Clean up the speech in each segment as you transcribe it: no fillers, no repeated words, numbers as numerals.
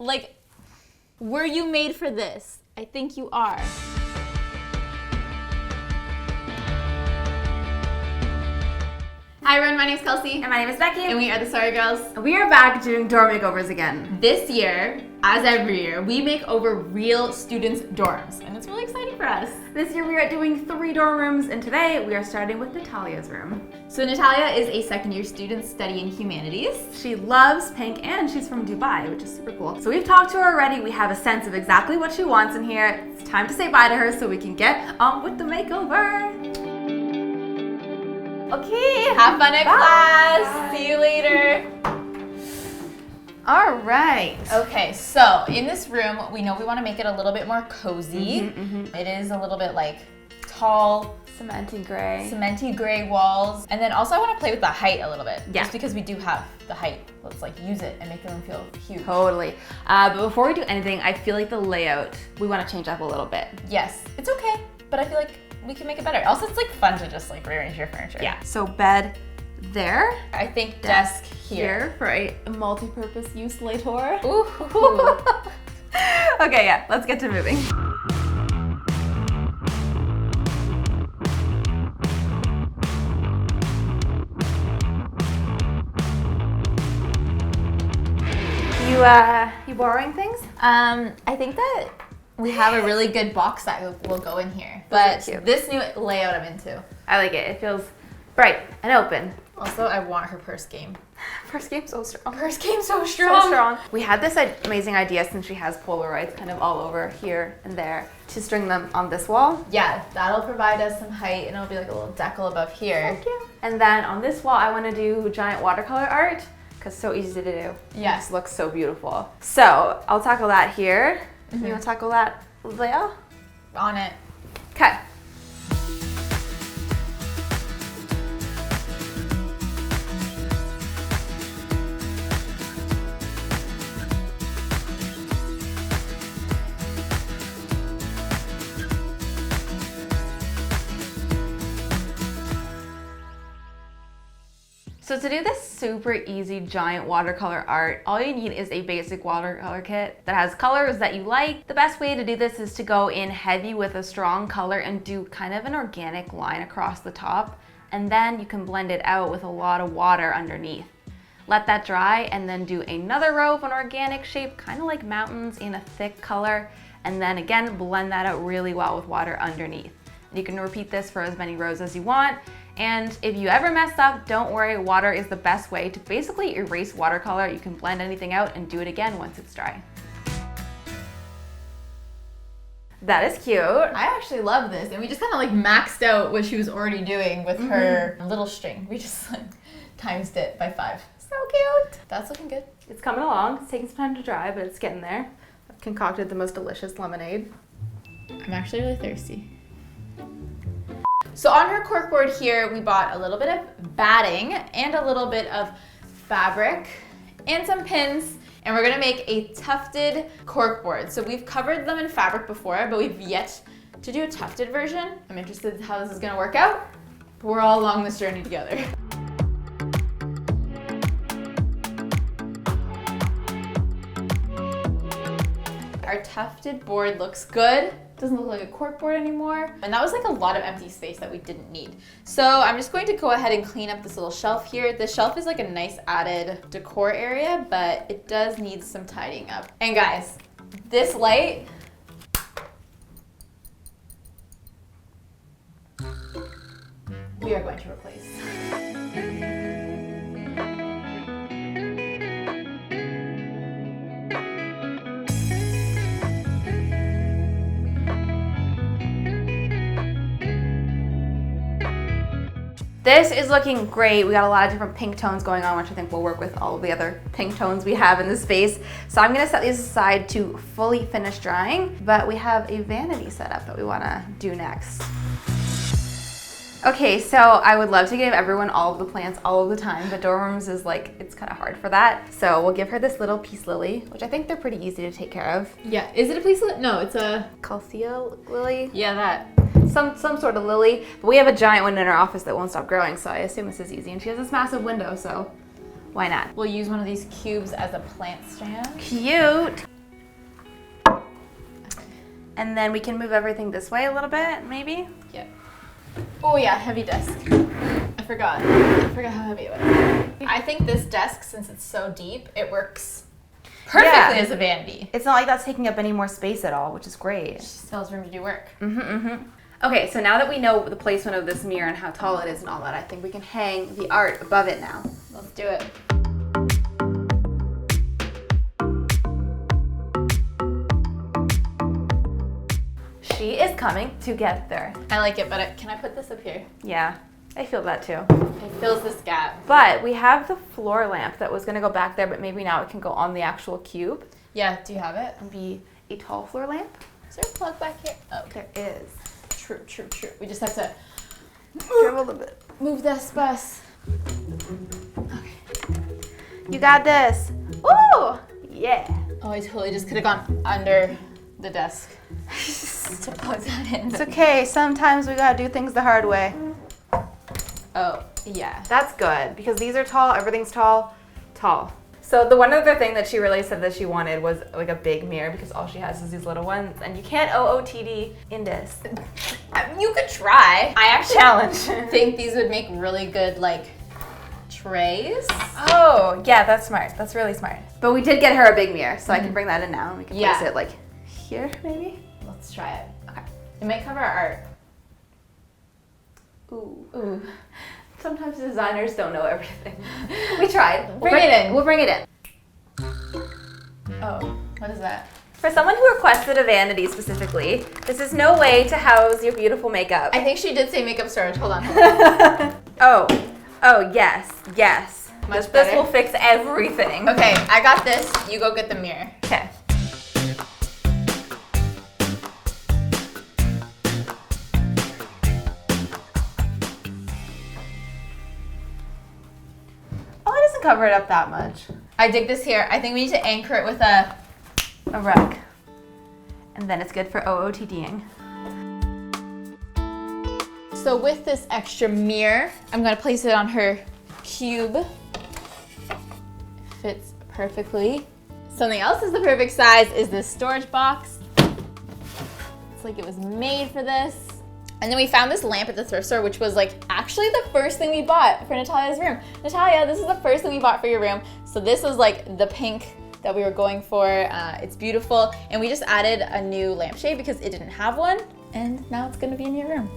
Like, were you made for this? I think you are. Hi everyone, my name is Kelsey. And my name is Becky. And we are the Sorry Girls. And we are back doing dorm makeovers again. This year, as every year, we make over real students' dorms. And it's really exciting for us. This year we are doing 3 dorm rooms, and today we are starting with Natalia's room. So Natalia is a second-year student studying humanities. She loves pink and she's from Dubai, which is super cool. So we've talked to her already. We have a sense of exactly what she wants in here. It's time to say bye to her so we can get on with the makeover. Okay, have fun at class. See you later. All right. Okay, so in this room, we know we want to make it a little bit more cozy. It is a little bit like tall, cementy gray walls. And then also I want to play with the height a little bit. Yeah. Just because we do have the height. Let's like use it and make the room feel huge. Totally. But before we do anything, I feel like the layout, we want to change up a little bit. Yes, it's okay, but I feel like we can make it better. Also, it's like fun to just like rearrange your furniture. Yeah, so bed there. I think desk here. For a multi-purpose use later. Ooh. Okay, yeah, let's get to moving. You borrowing things? I think that we have a really good box that will go in here. But this new layout I'm into. I like it. It feels bright and open. Also, I want her purse game. Purse game's so strong. Purse game's so strong. So strong. We had this amazing idea since she has Polaroids kind of all over here and there to string them on this wall. Yeah, that'll provide us some height and it'll be like a little decal above here. Thank you. And then on this wall, I want to do giant watercolor art because it's so easy to do. Yes. It just looks so beautiful. So I'll tackle that here. You want to tackle that there? On it. Okay. So to do this super easy giant watercolor art, all you need is a basic watercolor kit that has colors that you like. The best way to do this is to go in heavy with a strong color and do kind of an organic line across the top, and then you can blend it out with a lot of water underneath. Let that dry and then do another row of an organic shape, kind of like mountains in a thick color, and then again blend that out really well with water underneath. You can repeat this for as many rows as you want. And if you ever mess up, don't worry, water is the best way to basically erase watercolor. You can blend anything out and do it again once it's dry. That is cute. I actually love this. And we just kind of like maxed out what she was already doing with her little string. We just like times it by 5. So cute. That's looking good. It's coming along. It's taking some time to dry, but it's getting there. I've concocted the most delicious lemonade. I'm actually really thirsty. So on her corkboard here, we bought a little bit of batting and a little bit of fabric and some pins, and we're gonna make a tufted corkboard. So we've covered them in fabric before, but we've yet to do a tufted version. I'm interested in how this is gonna work out, but we're all along this journey together. Our tufted board looks good. Doesn't look like a corkboard anymore. And that was like a lot of empty space that we didn't need. So I'm just going to go ahead and clean up this little shelf here. The shelf is like a nice added decor area, but it does need some tidying up. And guys, this light, we are going to replace. This is looking great. We got a lot of different pink tones going on, which I think will work with all of the other pink tones we have in the space. So I'm gonna set these aside to fully finish drying, but we have a vanity setup that we wanna do next. Okay, so I would love to give everyone all of the plants all of the time, but dorm rooms is like, it's kind of hard for that. So we'll give her this little peace lily, which I think they're pretty easy to take care of. Yeah, is it a peace lily? No, it's a Calcea lily? Yeah, that. Some sort of lily. But we have a giant one in our office that won't stop growing, so I assume this is easy. And she has this massive window, so Why not? We'll use one of these cubes as a plant stand. Cute. And then we can move everything this way a little bit, maybe? Yeah. Oh yeah, heavy desk. I forgot how heavy it was. I think this desk, since it's so deep, it works perfectly as a vanity. It's not like that's taking up any more space at all, which is great. It still has room to do work. Okay, so now that we know the placement of this mirror and how tall it is and all that, I think we can hang the art above it now. Let's do it. She is coming together. I like it, but can I put this up here? Yeah, I feel that too. It fills this gap. But we have the floor lamp that was gonna go back there, but maybe now it can go on the actual cube Yeah, do you have it? and be a tall floor lamp. Is there a plug back here? Oh, There is. true. We just have to Dribble a bit. move this bus. You got this. Ooh, yeah. Oh, I totally just could have gone under the desk to plug that in. It's okay, sometimes we gotta do things the hard way. Oh, yeah. That's good, because these are tall, everything's tall. So the one other thing that she really said that she wanted was like a big mirror, because all she has is these little ones, and you can't OOTD in this. You could try. I actually Challenge. think these would make really good, like, trays. Oh, yeah, that's smart. That's really smart. But we did get her a big mirror, so I can bring that in now, and we can place it like here, maybe? Let's try it. Okay. It might cover our art. Ooh. Sometimes designers don't know everything. We tried. Bring it in. We'll bring it in. Oh, what is that? For someone who requested a vanity specifically, this is no way to house your beautiful makeup. I think she did say makeup storage. Hold on. Oh, yes. Much This better. will fix everything. Okay, I got this. You go get the mirror. Okay. Oh, it doesn't cover it up that much. I dig this here. I think we need to anchor it with a rug. And then it's good for OOTDing. So with this extra mirror, I'm gonna place it on her cube. Fits perfectly. Something else is the perfect size is this storage box. It's like it was made for this. And then we found this lamp at the thrift store, which was like actually the first thing we bought for Natalia's room. Natalia, this is the first thing we bought for your room. So this was like the pink that we were going for. It's beautiful. And we just added a new lampshade because it didn't have one. And now it's gonna be in your room.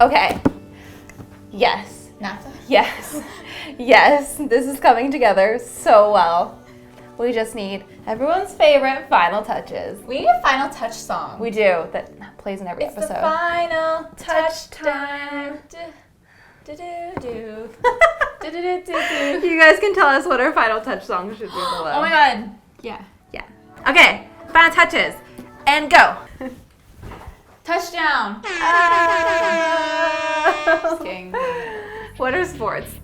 Okay. Yes. Nata? Yes. Yes. This is coming together so well. We just need everyone's favorite final touches. We need a final touch song. We do. That plays in every It's episode. the final touch time. Do-do-do. Do-do-do-do-do. You guys can tell us what our final touch song should be below. Oh my god. Yeah. Yeah. Okay. Final touches. And go. Touchdown. Just kidding. What are sports?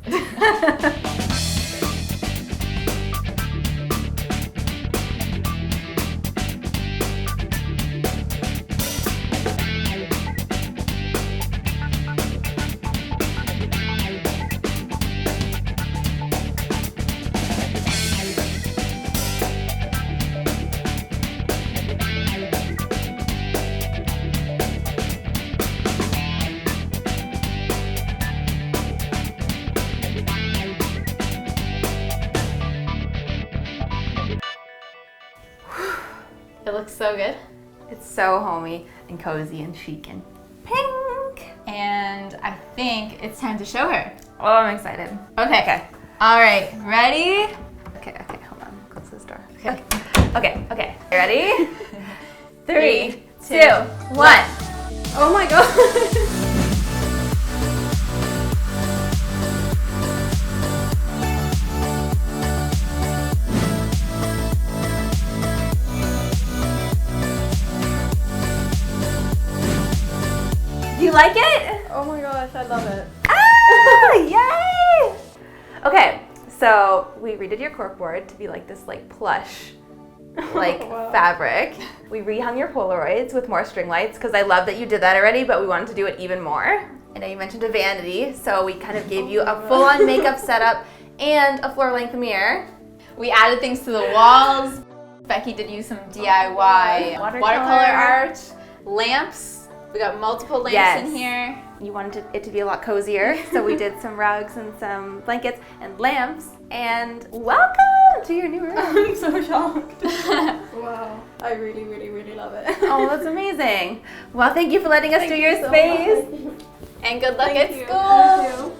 It looks so good. It's so homey and cozy and chic and pink. And I think it's time to show her. Oh, I'm excited. Okay. All right. Ready? Okay, hold on. Close this door. Okay. Okay. You ready? 3, 2, 1. Oh my god. Do you like it? Oh my gosh, I love it. Ah, yay! Okay, so we redid your corkboard to be like this like plush fabric. We rehung your Polaroids with more string lights because I love that you did that already, but we wanted to do it even more. I know you mentioned a vanity, so we kind of gave you a full-on makeup setup and a floor-length mirror. We added things to the walls. Becky did use some DIY watercolor art, lamps. We got multiple lamps in here. You wanted it to be a lot cozier, so we did some rugs and some blankets and lamps. And welcome to your new room. I'm so shocked. Wow, I really, really, really love it. Oh, that's amazing. Well, thank you for letting us do your space. And good luck at school. Thank you.